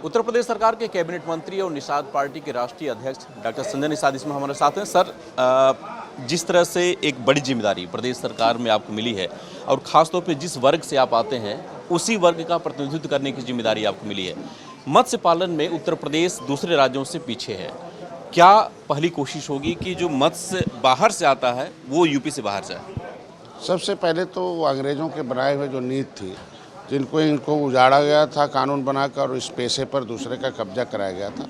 उत्तर प्रदेश सरकार के कैबिनेट मंत्री और निषाद पार्टी के राष्ट्रीय अध्यक्ष डॉक्टर संजय निषाद इसमें हमारे साथ हैं। सर, जिस तरह से एक बड़ी जिम्मेदारी प्रदेश सरकार में आपको मिली है और ख़ासतौर पे जिस वर्ग से आप आते हैं उसी वर्ग का प्रतिनिधित्व करने की जिम्मेदारी आपको मिली है। मत्स्य पालन में उत्तर प्रदेश दूसरे राज्यों से पीछे है। क्या पहली कोशिश होगी कि जो मत्स्य बाहर से आता है वो यूपी से बाहर जाए? सबसे पहले तो अंग्रेज़ों के बनाए हुए जो नीति थी, जिनको इनको उजाड़ा गया था कानून बनाकर और इस पेशे पर दूसरे का कब्जा कराया गया था,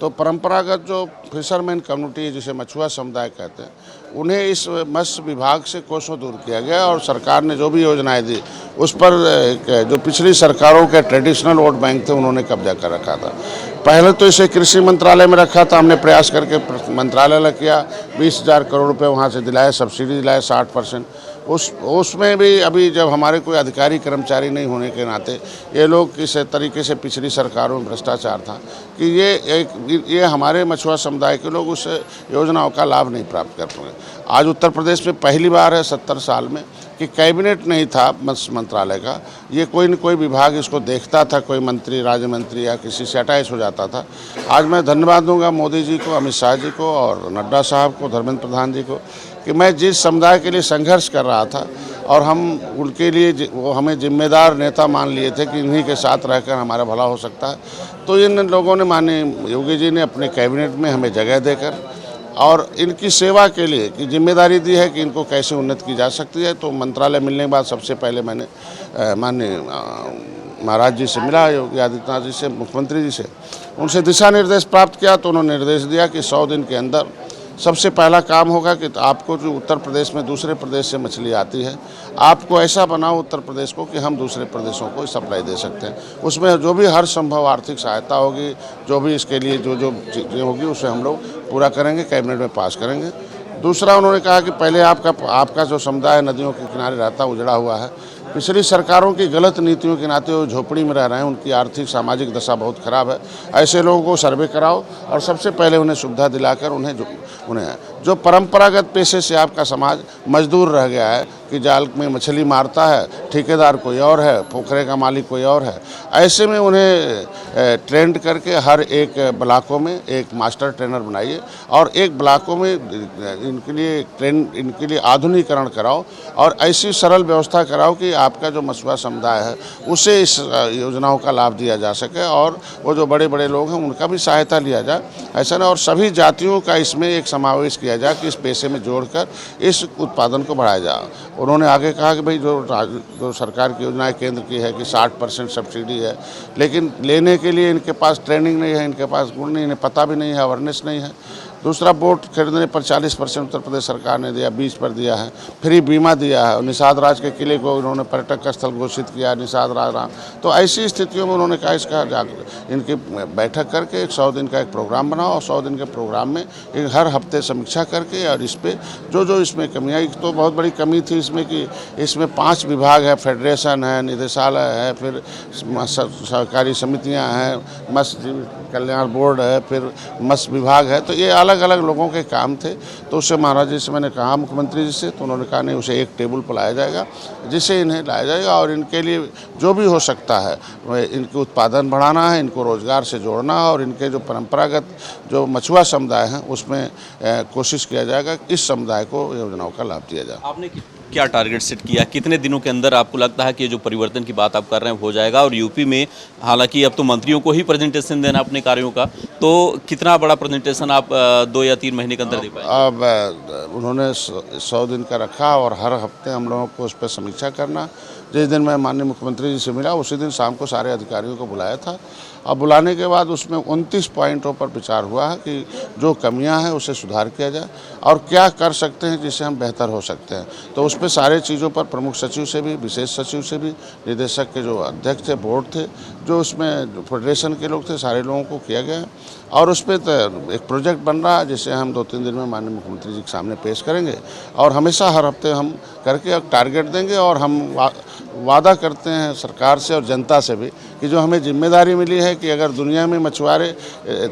तो परंपरागत जो फिशरमैन कम्युनिटी जिसे मछुआ समुदाय कहते हैं, उन्हें इस मत्स्य विभाग से कोसों दूर किया गया और सरकार ने जो भी योजनाएं दी उस पर जो पिछली सरकारों के ट्रेडिशनल वोट बैंक थे उन्होंने कब्जा कर रखा था। पहले तो इसे कृषि मंत्रालय में रखा था, हमने प्रयास करके मंत्रालय किया, 20,000 करोड़ रुपए वहाँ से दिलाए, सब्सिडी दिलाए 60%। उसमें भी अभी जब हमारे कोई अधिकारी कर्मचारी नहीं होने के नाते ये लोग किस तरीके से पिछली सरकारों में भ्रष्टाचार था कि ये हमारे मछुआ समुदाय के लोग उस योजनाओं का लाभ नहीं प्राप्त कर पाए। आज उत्तर प्रदेश में पहली बार है 70 साल में कि कैबिनेट नहीं था मत्स्य मंत्रालय का, ये कोई न कोई विभाग इसको देखता था, कोई मंत्री राज्य मंत्री या किसी से अटैच हो जाता था। आज मैं धन्यवाद दूंगा मोदी जी को, अमित शाह जी को और नड्डा साहब को, धर्मेंद्र प्रधान जी को, कि मैं जिस समुदाय के लिए संघर्ष कर रहा था और हम उनके लिए वो हमें जिम्मेदार नेता मान लिए थे कि इन्हीं के साथ रहकर हमारा भला हो सकता है, तो इन लोगों ने माननीय योगी जी ने अपने कैबिनेट में हमें जगह देकर और इनकी सेवा के लिए की जिम्मेदारी दी है कि इनको कैसे उन्नत की जा सकती है। तो मंत्रालय मिलने के बाद सबसे पहले मैंने माननीय महाराज जी से मिला, योगी आदित्यनाथ जी से, मुख्यमंत्री जी से, उनसे दिशा निर्देश प्राप्त किया। तो उन्होंने निर्देश दिया कि 100 दिन के अंदर सबसे पहला काम होगा कि आपको जो उत्तर प्रदेश में दूसरे प्रदेश से मछली आती है, आपको ऐसा बनाओ उत्तर प्रदेश को कि हम दूसरे प्रदेशों को सप्लाई दे सकते हैं। उसमें जो भी हर संभव आर्थिक सहायता होगी, जो भी इसके लिए जो चीज़ें होगी उसे हम लोग पूरा करेंगे, कैबिनेट में पास करेंगे। दूसरा उन्होंने कहा कि पहले आपका जो समुदाय नदियों के किनारे रहता उजड़ा हुआ है, पिछली सरकारों की गलत नीतियों के नाते वो झोपड़ी में रह रहे हैं, उनकी आर्थिक सामाजिक दशा बहुत खराब है। ऐसे लोगों को सर्वे कराओ और सबसे पहले उन्हें सुविधा दिलाकर उन्हें जो परंपरागत पेशे से आपका समाज मजदूर रह गया है कि जाल में मछली मारता है, ठेकेदार कोई और है, पोखरे का मालिक कोई और है, ऐसे में उन्हें ट्रेंड करके हर एक ब्लॉकों में एक मास्टर ट्रेनर बनाइए और एक ब्लॉकों में इनके लिए आधुनिकीकरण कराओ और ऐसी सरल व्यवस्था कराओ कि आपका जो मछुआ समुदाय है उसे इस योजनाओं का लाभ दिया जा सके और वो जो बड़े बड़े लोग हैं उनका भी सहायता लिया जाए। ऐसा ना, और सभी जातियों का इसमें एक समावेश किया जाए कि इस पेशे में जोड़कर इस उत्पादन को बढ़ाया जाए। उन्होंने आगे कहा कि भाई जो सरकार की योजनाएं केंद्र की है कि 60% सब्सिडी है, लेकिन लेने के लिए इनके पास ट्रेनिंग नहीं है, इनके पास गुण नहीं, इन्हें पता भी नहीं है, अवेयरनेस नहीं है। दूसरा, बोट खरीदने पर 40% उत्तर प्रदेश सरकार ने दिया, 20 पर दिया है, फ्री बीमा दिया है और निषाद राज के किले को उन्होंने पर्यटक स्थल घोषित किया, निषाद राज राम। तो ऐसी स्थितियों में उन्होंने कहा इसका इनकी बैठक करके 100 दिन का एक प्रोग्राम बनाओ और 100 दिन के प्रोग्राम में हर हफ्ते समीक्षा करके और इस पर जो इसमें कमियाँ, एक तो बहुत बड़ी कमी थी इसमें कि इसमें 5 विभाग है, फेडरेशन है, निदेशालय है, फिर सहकारी समितियाँ हैं, मत्स्य कल्याण बोर्ड है, फिर मत्स्य विभाग है, तो ये अलग अलग लोगों के काम थे। तो उससे महाराज जी से मैंने कहा, मुख्यमंत्री जी से, तो उन्होंने कहा नहीं, उसे एक टेबल पर लाया जाएगा जिसे इन्हें लाया जाएगा और इनके लिए जो भी हो सकता है, इनके उत्पादन बढ़ाना है, इनको रोजगार से जोड़ना है और इनके जो परंपरागत जो मछुआ समुदाय हैं उसमें कोशिश किया जाएगा इस समुदाय को योजनाओं का लाभ दिया जाए। आपने क्या टारगेट सेट किया? कितने दिनों के अंदर आपको लगता है कि जो परिवर्तन की बात आप कर रहे हैं हो जाएगा? और यूपी में हालांकि अब तो मंत्रियों को ही प्रेजेंटेशन देना अपने कार्यों का, तो कितना बड़ा प्रेजेंटेशन आप 2 या 3 महीने के अंदर दे पाए? अब उन्होंने 100 दिन का रखा और हर हफ्ते हम लोगों को उस पर समीक्षा करना। जिस दिन मैं माननीय मुख्यमंत्री जी से मिला उसी दिन शाम को सारे अधिकारियों को बुलाया था। अब बुलाने के बाद उसमें 29 पॉइंटों पर विचार हुआ है कि जो कमियां हैं उसे सुधार किया जाए और क्या कर सकते हैं जिससे हम बेहतर हो सकते हैं। तो उस पर सारे चीज़ों पर प्रमुख सचिव से भी, विशेष सचिव से भी, निदेशक के जो अध्यक्ष थे, बोर्ड थे, जो उसमें फेडरेशन के लोग थे, सारे लोगों को किया गया और उस पर एक प्रोजेक्ट बन रहा है जिसे हम 2-3 दिन में माननीय मुख्यमंत्री जी के सामने पेश करेंगे और हमेशा हर हफ्ते हम करके टारगेट देंगे और हम वादा करते हैं सरकार से और जनता से भी कि जो हमें जिम्मेदारी मिली है कि अगर दुनिया में मछुआरे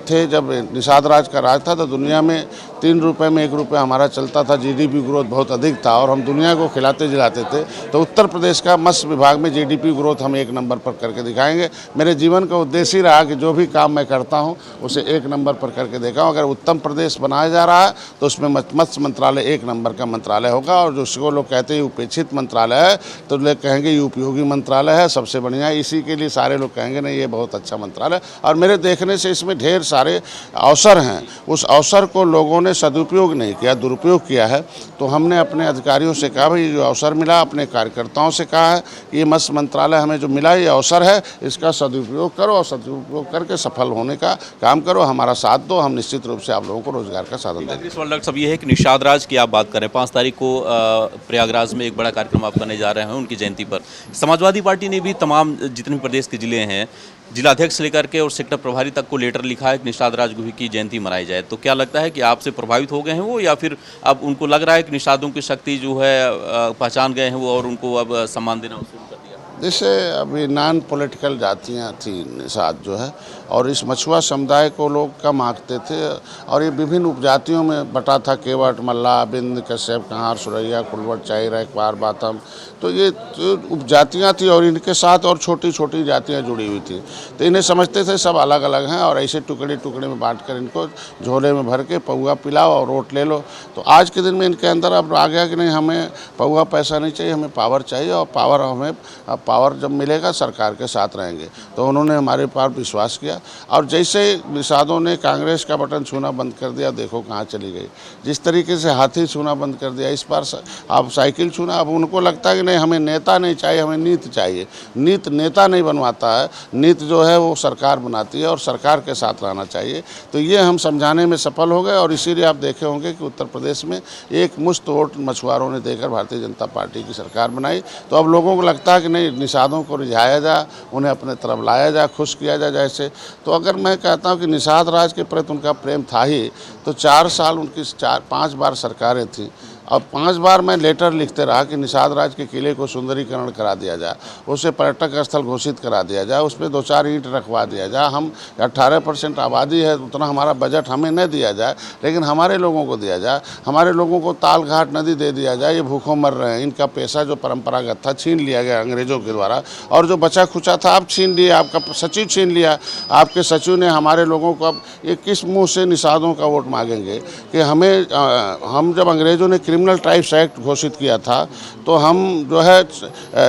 थे, जब निषाद राज का राज था तो दुनिया में 3 रुपये में 1 रुपया हमारा चलता था, जीडीपी ग्रोथ बहुत अधिक था और हम दुनिया को खिलाते जिलाते थे। तो उत्तर प्रदेश का मत्स्य विभाग में जीडीपी ग्रोथ हम 1 नंबर पर करके दिखाएंगे। मेरे जीवन का उद्देश्य ही रहा कि जो भी काम मैं करता हूँ उसे 1 नंबर पर करके दिखाऊँ। अगर उत्तम प्रदेश बनाया जा रहा है तो उसमें मत्स्य मंत्रालय 1 नंबर का मंत्रालय होगा, और जो लोग कहते हैं उपेक्षित मंत्रालय है तो लोग कहेंगे ये उपयोगी मंत्रालय है, सबसे बढ़िया है। इसी के लिए सारे लोग कहेंगे नहीं ये बहुत अच्छा मंत्रालय। और मेरे देखने से इसमें ढेर सारे अवसर हैं, उस अवसर को लोगों ने सदुपयोग नहीं किया, दुरुपयोग किया है। तो हमने अपने अधिकारियों से कहा भाई जो अवसर मिला, अपने कार्यकर्ताओं से कहा है कि ये मत्स्य मंत्रालय हमें जो मिला ये अवसर है, इसका सदुपयोग करो और सदुपयोग करके सफल होने का काम करो, हमारा साथ दो, हम निश्चित रूप से आप लोगों को रोजगार का साधन देंगे। इस डॉक्टर साहब ये है कि निषाद राज की आप बात करें, 5 तारीख को प्रयागराज में एक बड़ा कार्यक्रम आप करने जा रहे हैं उनकी जयंती पर। समाजवादी पार्टी ने भी तमाम जितने भी प्रदेश के जिले हैं, जिलाध्यक्ष से लेकर के और सेक्टर प्रभारी तक को लेटर लिखा है कि निषाद राज की जयंती मनाई जाए। तो क्या लगता है कि आपसे प्रभावित हो गए हैं वो, या फिर अब उनको लग रहा है कि निषादों की शक्ति जो है पहचान गए हैं वो और उनको अब सम्मान देना शुरू कर दिया? जैसे अभी नॉन पॉलिटिकल जातियां थी निषाद जो है, और इस मछुआ समुदाय को लोग कम आंकते थे, और ये विभिन्न उपजातियों में बटा था, केवट, मल्ला, बिंद, कश्यप, कहार, सुरैया, कुलवट, चाइर, एकवार, बातम। तो ये उपजातियां थी और इनके साथ और छोटी छोटी जातियां जुड़ी हुई थी। तो इन्हें समझते थे सब अलग अलग हैं, और ऐसे टुकड़े टुकड़े में बांट कर इनको झोले में भर के पौवा पिलाओ और वोट ले लो। तो आज के दिन में इनके अंदर अब आ गया कि नहीं, हमें पौवा पैसा नहीं चाहिए, हमें पावर चाहिए, और पावर जब मिलेगा सरकार के साथ रहेंगे। तो उन्होंने हमारे पर विश्वास किया, और जैसे निषादों ने कांग्रेस का बटन छूना बंद कर दिया, देखो कहाँ चली गई। जिस तरीके से हाथी छूना बंद कर दिया, इस बार अब साइकिल छूना। अब उनको लगता है कि नहीं हमें नेता नहीं चाहिए, हमें नीति चाहिए। नीति नेता नहीं बनवाता है, नीति जो है वो सरकार बनाती है, और सरकार के साथ रहना चाहिए। तो ये हम समझाने में सफल हो गए, और इसीलिए आप देखे होंगे कि उत्तर प्रदेश में एक मुश्त वोट मछुआरों ने देकर भारतीय जनता पार्टी की सरकार बनाई। तो अब लोगों को लगता है कि नहीं, निषादों को रिझाया जाए, उन्हें अपने तरफ लाया जाए, खुश किया जाए। जैसे तो अगर मैं कहता हूं कि निषाद राज के प्रति उनका प्रेम था ही, तो 4 साल उनकी 5 बार सरकारें थीं, और 5 बार मैं लेटर लिखते रहा कि निषाद राज के किले को सुंदरीकरण करा दिया जाए, उसे पर्यटक स्थल घोषित करा दिया जाए, उसमें 2-4 ईंट रखवा दिया जाए। हम 18% आबादी है, उतना हमारा बजट हमें न दिया जाए, लेकिन हमारे लोगों को दिया जाए। हमारे लोगों को तालघाट नदी दे दिया जाए, ये भूखों मर रहे हैं। इनका पैसा जो परंपरागत था छीन लिया गया अंग्रेज़ों के द्वारा, और जो बचा खुचा था आप छीन लिए, आपका सचिव छीन लिया। आपके सचिव ने हमारे लोगों को अब ये किस मुँह से निषादों का वोट मांगेंगे कि हम जब अंग्रेज़ों ने क्रिमिनल ट्राइब्स एक्ट घोषित किया था, तो हम जो है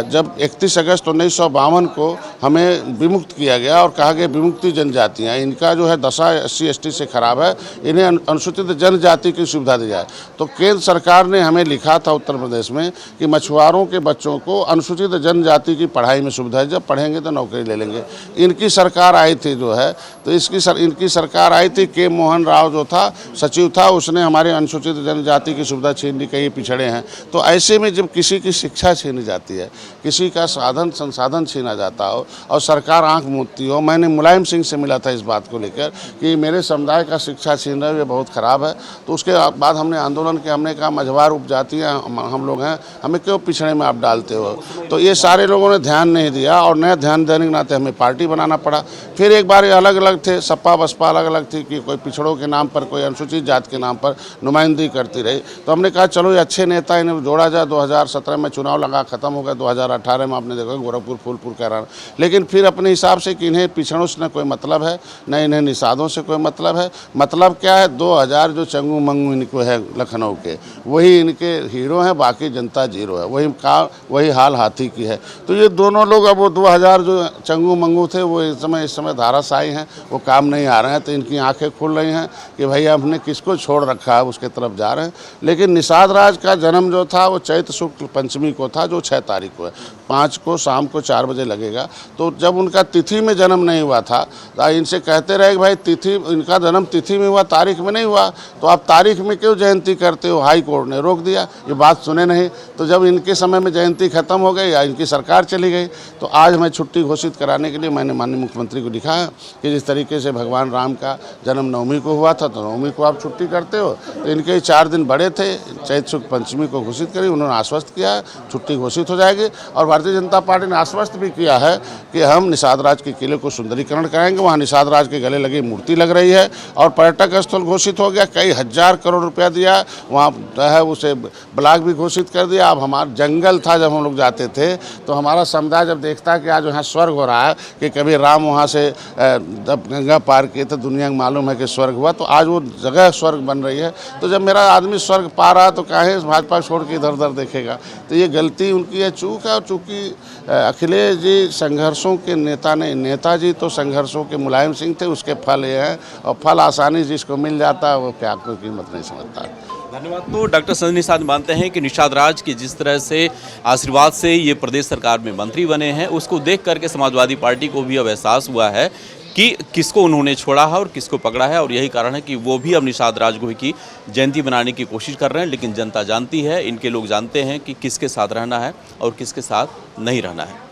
जब 31 अगस्त 1952 को हमें विमुक्त किया गया और कहा गया विमुक्ति जनजातियाँ, इनका जो है दशा SC/ST से खराब है, इन्हें अनुसूचित जनजाति की सुविधा दी जाए। तो केंद्र सरकार ने हमें लिखा था उत्तर प्रदेश में कि मछुआरों के बच्चों को अनुसूचित जनजाति की पढ़ाई में सुविधा है, जब पढ़ेंगे तो नौकरी ले लेंगे। इनकी सरकार आई थी जो है, तो इनकी सरकार आई थी। के मोहन राव जो था सचिव था, उसने हमारे अनुसूचित जनजाति की सुविधा छीन ली, कहीं पिछड़े हैं। तो ऐसे में जब किसी की शिक्षा छीनी जाती है, किसी का साधन संसाधन छीना जाता हो और सरकार आंख मूंदती हो। मैंने मुलायम सिंह से मिला था इस बात को लेकर कि मेरे समुदाय का शिक्षा छीन रहे, ये बहुत ख़राब है। तो उसके बाद हमने आंदोलन किया, हमने कहा मझवार उपजातियाँ हम लोग हैं, हमें क्यों पिछड़े में आप डालते हो। तो ये सारे लोगों ने ध्यान नहीं दिया, और नया ध्यान देने के नाते हमें पार्टी बनाना पड़ा। फिर एक बार ये अलग अलग थे, सपा बसपा अलग अलग थी कि कोई पिछड़ों के नाम पर, कोई अनुसूचित जात के नाम पर नुमाइंदगी करती रही। तो हमने कहा चलो ये अच्छे नेता, इन्हें जोड़ा जाए। 2017 में चुनाव लगा, ख़त्म हो गया। 2018 में आपने देखा गोरखपुर, फूलपुर, कैराना। लेकिन फिर अपने हिसाब से कि इन्हें पिछड़ों से न कोई मतलब है, न इन्हें निषादों से कोई मतलब है। मतलब क्या है, 2000 जो चंगू मंगू इनको है लखनऊ के, वही इनके हीरो हैं, बाकी जनता जीरो है। वही हाल हाथी की है। तो ये दोनों लोग अब वो 2000 जो चंगू मंगू थे, वो इस समय धाराशाही हैं, वो काम नहीं आ रहे हैं। तो इनकी आंखें खुल रही हैं कि भैया हमने किसको छोड़ रखा है, उसके तरफ जा रहे हैं। लेकिन निषाद राज का जन्म जो था वो चैत्र शुक्ल पंचमी को था, जो 6 तारीख को है। 5 को शाम को 4 बजे लगेगा। तो जब उनका तिथि में जन्म नहीं हुआ था, तो इनसे कहते रहे कि भाई तिथि, इनका जन्म तिथि में हुआ, तारीख में नहीं हुआ, तो आप तारीख में क्यों जयंती करते हो। हाई कोर्ट ने रोक दिया, ये बात सुने नहीं। तो जब इनके समय में जयंती खत्म हो गई या इनकी सरकार चली गई, तो आज मैं छुट्टी घोषित कराने के लिए मैंने माननीय मुख्यमंत्री को लिखा है कि जिस तरीके से भगवान राम का जन्म 9वीं को हुआ था, तो 9वीं को आप छुट्टी करते हो। तो इनके 4 दिन बड़े थे, चैत शुक्ल पंचमी को घोषित करी। उन्होंने आश्वस्त किया है छुट्टी घोषित हो जाएगी, और भारतीय जनता पार्टी ने आश्वस्त भी किया है कि हम निषाद राज के किले को सुंदरीकरण कराएंगे। वहाँ निषाद राज के गले लगी मूर्ति लग रही है, और पर्यटक स्थल घोषित हो गया, कई हजार करोड़ रुपया दिया, वहाँ है उसे ब्लॉक भी घोषित कर दिया। अब हमारा जंगल था, जब हम लोग जाते थे तो हमारा समुदाय जब देखता है कि आज यहाँ स्वर्ग हो रहा है, कि कभी राम वहाँ से जब गंगा पार किए तो दुनिया को मालूम है कि स्वर्ग हुआ, तो आज वो जगह स्वर्ग बन रही है। तो जब मेरा आदमी स्वर्ग पा रहा तो काहे भाजपा छोड़ के इधर उधर देखेगा। तो ये गलती उनकी है, चूक है। और चूँकि अखिलेश जी संघर्षों के नेता नहीं, नेताजी तो संघर्षों के मुलायम सिंह थे, उसके फल ये हैं, और फल आसानी जिसको मिल जाता है वो क्या कोई कीमत नहीं समझता। धन्यवाद। तो डॉक्टर संजय निषाद मानते हैं कि निषाद राज के जिस तरह से आशीर्वाद से ये प्रदेश सरकार में मंत्री बने हैं, उसको देख करके समाजवादी पार्टी को भी अब एहसास हुआ है कि किसको उन्होंने छोड़ा है और किसको पकड़ा है, और यही कारण है कि वो भी अब निषाद राजगोही की जयंती बनाने की कोशिश कर रहे हैं। लेकिन जनता जानती है, इनके लोग जानते हैं कि किसके साथ रहना है और किसके साथ नहीं रहना है।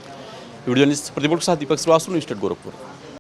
वीडियो जर्नलिस्ट प्रतिपक्ष के साथ दीपक श्रीवास्तव, न्यूज़ 8 गोरखपुर।